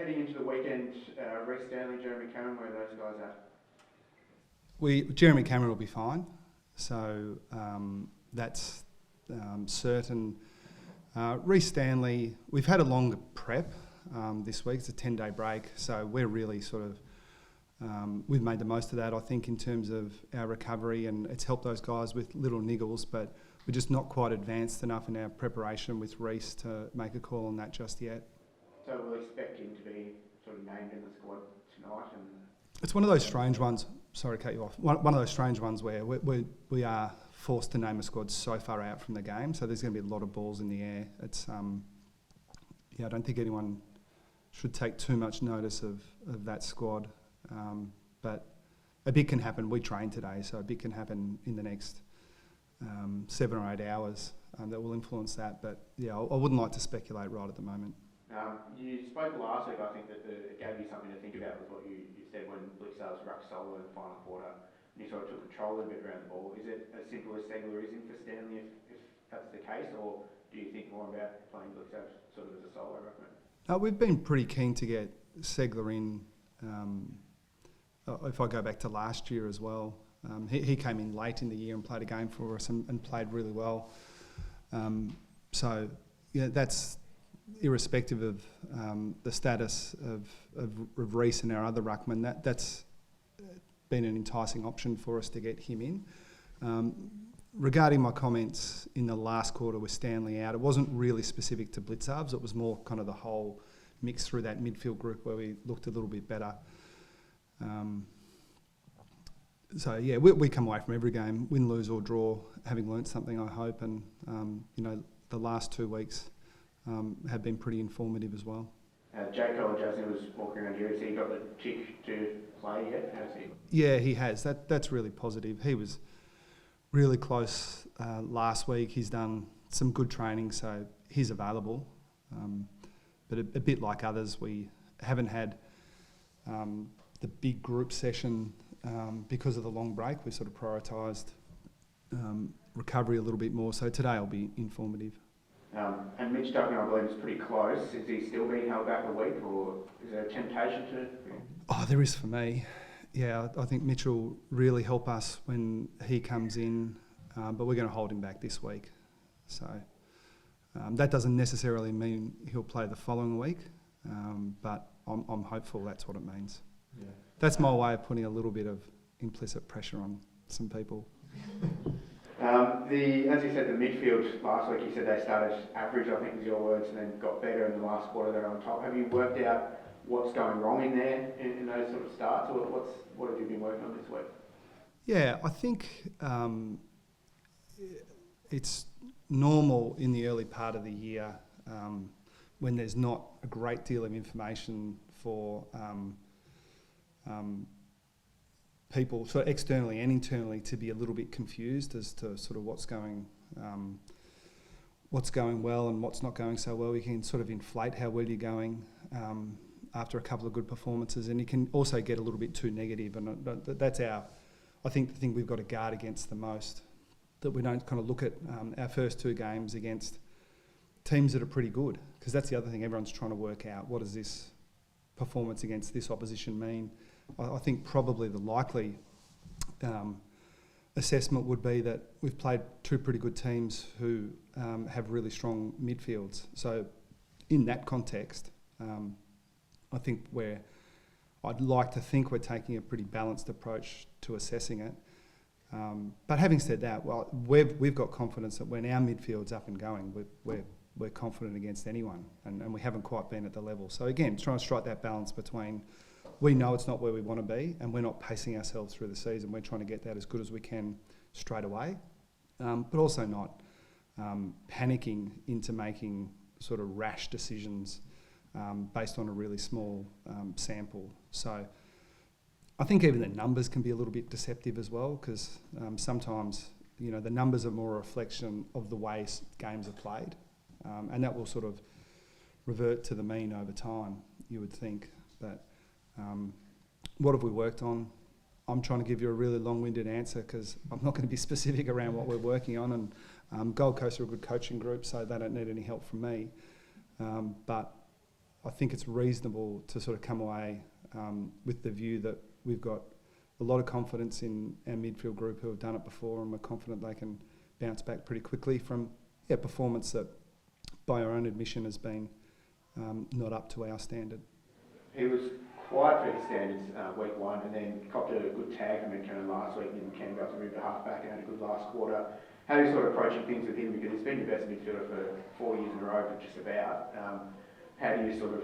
heading into the weekend, Reece Stanley, Jeremy Cameron, where are those guys at? Jeremy Cameron will be fine, so that's certain. Reece Stanley, we've had a longer prep this week. It's a 10-day break, so we're really sort of we've made the most of that, I think, in terms of our recovery, and it's helped those guys with little niggles, but we're just not quite advanced enough in our preparation with Reece to make a call on that just yet. So we'll expect him to be sort of named in the squad tonight? It's one of those strange ones. Sorry to cut you off. One of those strange ones where we are forced to name a squad so far out from the game, so there's going to be a lot of balls in the air. It's I don't think anyone should take too much notice of that squad, but a bit can happen. We trained today, so a bit can happen in the next 7 or 8 hours that will influence that. But yeah, I wouldn't like to speculate right at the moment. You spoke last week, I think, that it gave you something to think about with what you said when Blitzar's Ruck solo in the final quarter, and you sort of took control a bit around the ball. Is it as simple as Segler is in for Stanley if that's the case, or do you think more about playing Blitzar sort of as a solo ruckman? We've been pretty keen to get Segler in. If I go back to last year as well, he came in late in the year and played a game for us and played really well. So yeah, that's irrespective of the status of Reece and our other ruckman. That's been an enticing option for us to get him in. Regarding my comments in the last quarter with Stanley out, it wasn't really specific to Blitzarves. It was more kind of the whole mix through that midfield group where we looked a little bit better. So yeah, we come away from every game, win, lose or draw, having learnt something, I hope, and the last 2 weeks have been pretty informative as well. Jake Colajazzi was walking around here. Has he got the tick to play yet? Has he? Yeah, he has. That's really positive. He was really close last week. He's done some good training, so he's available. But a bit like others, we haven't had the big group session because of the long break. We sort of prioritised recovery a little bit more, so today will be informative. And Mitch Duggan, I believe, is pretty close. Is he still being held back a week, or is there a temptation to? Oh, there is for me. Yeah, I think Mitch will really help us when he comes in, but we're going to hold him back this week. So that doesn't necessarily mean he'll play the following week, but I'm hopeful that's what it means. Yeah. That's my way of putting a little bit of implicit pressure on some people. As you said, the midfield last week, you said they started average, I think was your words, and then got better in the last quarter. They're on top. Have you worked out what's going wrong in there in those sort of starts, or what have you been working on this week? Yeah, I think it's normal in the early part of the year when there's not a great deal of information for people, so externally and internally, to be a little bit confused as to sort of what's going well and what's not going so well. You can sort of inflate how well you're going after a couple of good performances, and you can also get a little bit too negative, and that's I think the thing we've got to guard against the most, that we don't kind of look at our first 2 games against teams that are pretty good, because that's the other thing everyone's trying to work out. What does this performance against this opposition mean? I think probably the likely assessment would be that we've played 2 pretty good teams who have really strong midfields. So in that context, I think I'd like to think we're taking a pretty balanced approach to assessing it. But having said that, well, we've got confidence that when our midfield's up and going, we're confident against anyone, and we haven't quite been at the level. So again, trying to strike that balance between, we know it's not where we want to be, and we're not pacing ourselves through the season. We're trying to get that as good as we can straight away, but also not panicking into making sort of rash decisions based on a really small sample. So I think even the numbers can be a little bit deceptive as well, because sometimes the numbers are more a reflection of the way games are played, and that will sort of revert to the mean over time, you would think. But what have we worked on? I'm trying to give you a really long-winded answer because I'm not going to be specific around what we're working on, and Gold Coast are a good coaching group, so they don't need any help from me. But I think it's reasonable to sort of come away with the view that we've got a lot of confidence in our midfield group who have done it before, and we're confident they can bounce back pretty quickly from performance that, by our own admission, has been not up to our standard. He was quiet for his standards week one, and then copped a good tag from McKinnon last week, and Cam got to move to half back and had a good last quarter. How are you sort of approaching things with him? Because he's been your best midfielder for 4 years in a row, but just about. How do you sort of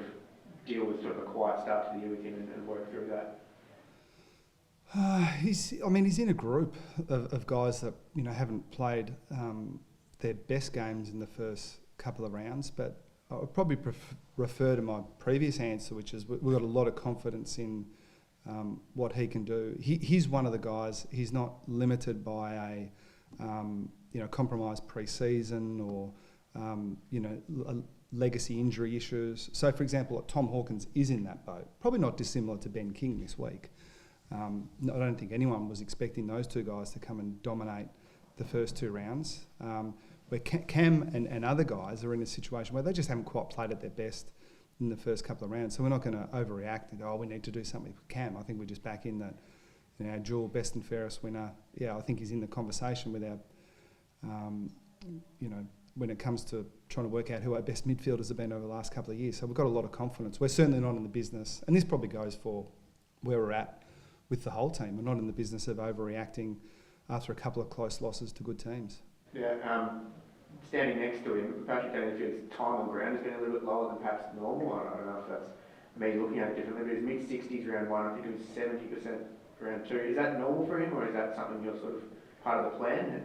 deal with sort of a quiet start to the year with him and work through that? He's in a group of guys that haven't played their best games in the first couple of rounds, but I would probably refer to my previous answer, which is we've got a lot of confidence in what he can do. He's one of the guys. He's not limited by a compromised pre-season or legacy injury issues. So, for example, Tom Hawkins is in that boat. Probably not dissimilar to Ben King this week. I don't think anyone was expecting those two guys to come and dominate the first 2 rounds. Where Cam and other guys are in a situation where they just haven't quite played at their best in the first couple of rounds. So we're not going to overreact and we need to do something with Cam. I think we're just back in that our dual best and fairest winner. Yeah, I think he's in the conversation with our, when it comes to trying to work out who our best midfielders have been over the last couple of years. So we've got a lot of confidence. We're certainly not in the business, and this probably goes for where we're at with the whole team. We're not in the business of overreacting after a couple of close losses to good teams. Yeah, standing next to him, Patrick Dangerfield's time on ground has been a little bit lower than perhaps normal. I don't know if that's me looking at it differently, but his mid-60s round one, I think it was 70% round two. Is that normal for him, or is that something you're sort of part of the plan?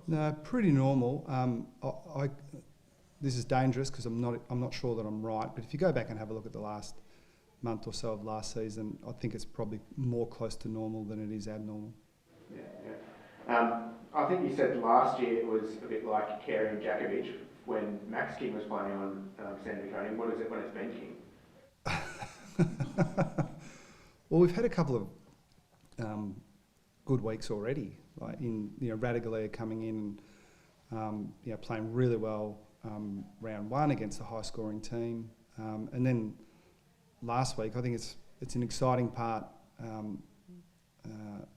No, pretty normal. This is dangerous because I'm not sure that I'm right, but if you go back and have a look at the last month or so of last season, I think it's probably more close to normal than it is abnormal. Yeah. I think you said last year it was a bit like Carey and Jakovic when Max King was playing on Sandvik training. What is it when it's Ben King? Well, we've had a couple of good weeks already, like in Radaglia coming in, playing really well round one against a high-scoring team, and then last week I think it's an exciting part.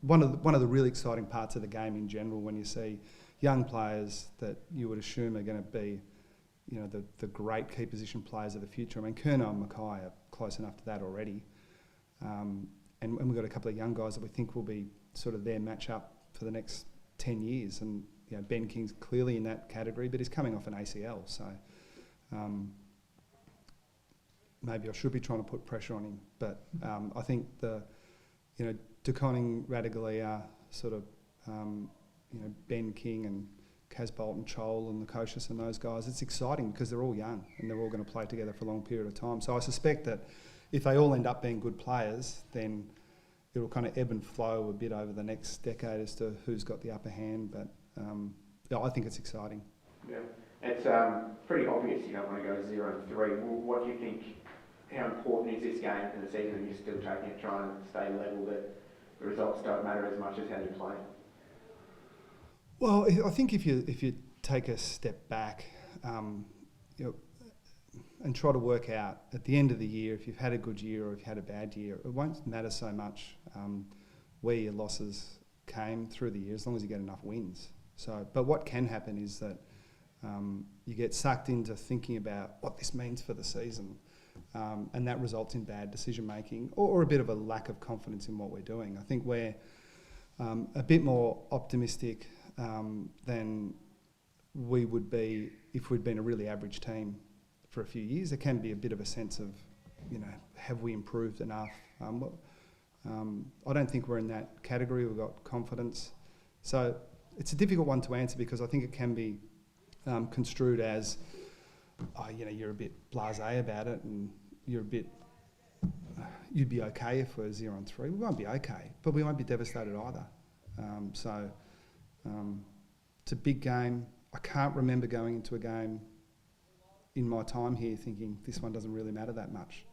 One of the really exciting parts of the game in general, when you see young players that you would assume are going to be, the great key position players of the future. I mean, Curnow and Mackay are close enough to that already, and we've got a couple of young guys that we think will be sort of their match-up for the next 10 years. And Ben King's clearly in that category, but he's coming off an ACL, so maybe I should be trying to put pressure on him. But I think De Koning, Radaglia, sort of, Ben King and Casbolt and Chol and Lukosius and those guys, it's exciting because they're all young and they're all going to play together for a long period of time. So I suspect that if they all end up being good players, then it'll kind of ebb and flow a bit over the next decade as to who's got the upper hand. But I think it's exciting. Yeah, it's pretty obvious you don't want to go 0-3. Well, what do you think? How important is this game in the season, and you're still taking it, trying to stay level, that the results don't matter as much as how you play? Well, I think if you take a step back, and try to work out at the end of the year if you've had a good year or if you've had a bad year, it won't matter so much where your losses came through the year, as long as you get enough wins. So, but what can happen is that you get sucked into thinking about what this means for the season. And that results in bad decision making or a bit of a lack of confidence in what we're doing. I think we're a bit more optimistic than we would be if we'd been a really average team for a few years. There can be a bit of a sense of, have we improved enough? I don't think we're in that category. We've got confidence. So it's a difficult one to answer because I think it can be construed as, you're a bit blasé about it and you'd be okay if we're 0-3. We won't be okay, but we won't be devastated either. It's a big game. I can't remember going into a game in my time here thinking this one doesn't really matter that much.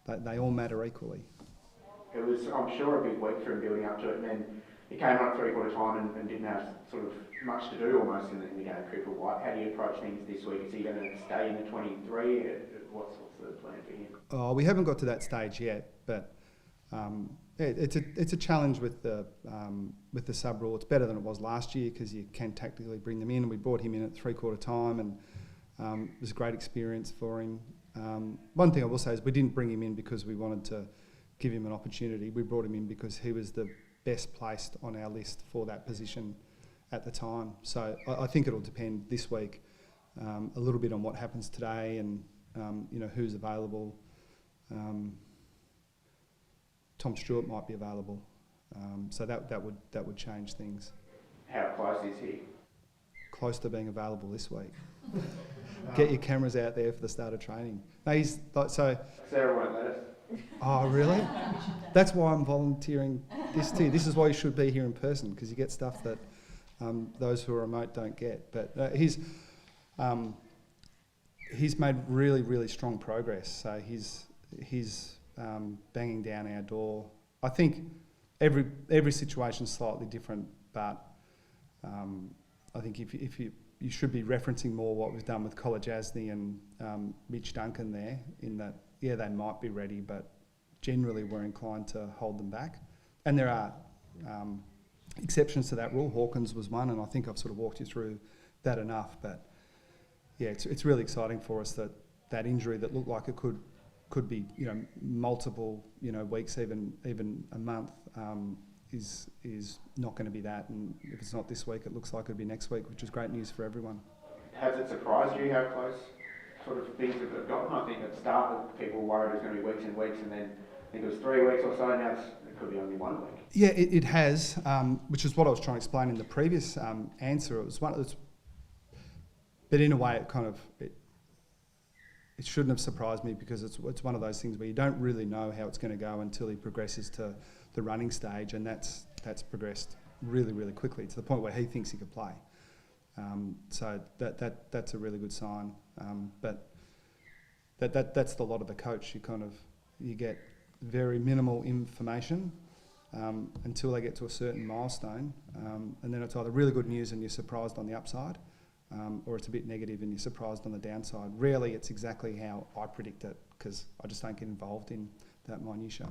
They all matter equally. It was, I'm sure, a big week for him building up to it, and then he came on at three-quarter time and didn't have sort of much to do almost in the game. Cooper White, how do you approach things this week? Is he going to stay in the 23? What's the plan for him? Oh, we haven't got to that stage yet, but it's a challenge with the sub rule. It's better than it was last year because you can tactically bring them in. And we brought him in at 3/4 time, and it was a great experience for him. One thing I will say is we didn't bring him in because we wanted to give him an opportunity. We brought him in because he was the best placed on our list for that position at the time. So I think it'll depend this week a little bit on what happens today and who's available. Tom Stewart might be available, so that would change things. How close is he? Close to being available this week. Get your cameras out there for the start of training. No, he's so. Sarah won't let us. Oh, really? That's why I'm volunteering this to you. This is why you should be here in person, because you get stuff that those who are remote don't get. But he's made really, really strong progress. So he's banging down our door. I think every situation is slightly different, but I think if you should be referencing more what was done with College Asney and Mitch Duncan there, in that, yeah, they might be ready, but generally we're inclined to hold them back. And there are exceptions to that rule. Hawkins was one, and I think I've sort of walked you through that enough. But yeah, it's really exciting for us that injury that looked like it could be multiple weeks, even a month, is not going to be that. And if it's not this week, it looks like it'll be next week, which is great news for everyone. Has it surprised you how close sort of things have gotten? I think at the start people were worried it was going to be weeks and weeks, and then I think it was 3 weeks or so. Now it could be only 1 week. Yeah, it has, which is what I was trying to explain in the previous answer. It was but in a way it shouldn't have surprised me, because it's one of those things where you don't really know how it's going to go until he progresses to the running stage, and that's progressed really, really quickly to the point where he thinks he could play. So that's a really good sign. But that's the lot of the coach. You get very minimal information until they get to a certain milestone, and then it's either really good news and you're surprised on the upside, or it's a bit negative and you're surprised on the downside. Rarely it's exactly how I predict it, because I just don't get involved in that minutiae.